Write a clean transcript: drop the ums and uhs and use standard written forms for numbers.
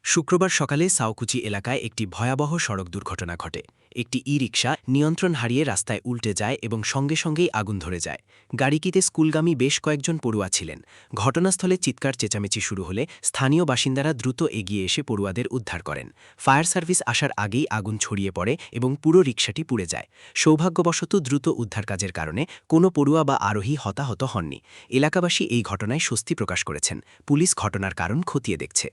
শুক্রবার সকালে সাউকুচি এলাকায় একটি ভয়াবহ সড়ক দুর্ঘটনা ঘটে। একটি ই-রিকশা নিয়ন্ত্রণ হারিয়ে রাস্তায় উল্টে যায় এবং সঙ্গে সঙ্গেই আগুন ধরে যায়। গাড়িটিতে স্কুলগামী বেশ কয়েকজন পড়ুয়া ছিলেন। ঘটনাস্থলে চিৎকার চেঁচামেচি শুরু হলে স্থানীয় বাসিন্দারা দ্রুত এগিয়ে এসে পড়ুয়াদের উদ্ধার করেন। ফায়ার সার্ভিস আসার আগেই আগুন ছড়িয়ে পড়ে এবং পুরো রিকশাটি পুড়ে যায়। সৌভাগ্যবশত দ্রুত উদ্ধার কাজের কারণে কোনো পড়ুয়া বা আরোহী হতাহত হননি। এলাকাবাসী এই ঘটনায় স্বস্তি প্রকাশ করেছেন। পুলিশ ঘটনার কারণ খতিয়ে দেখছে।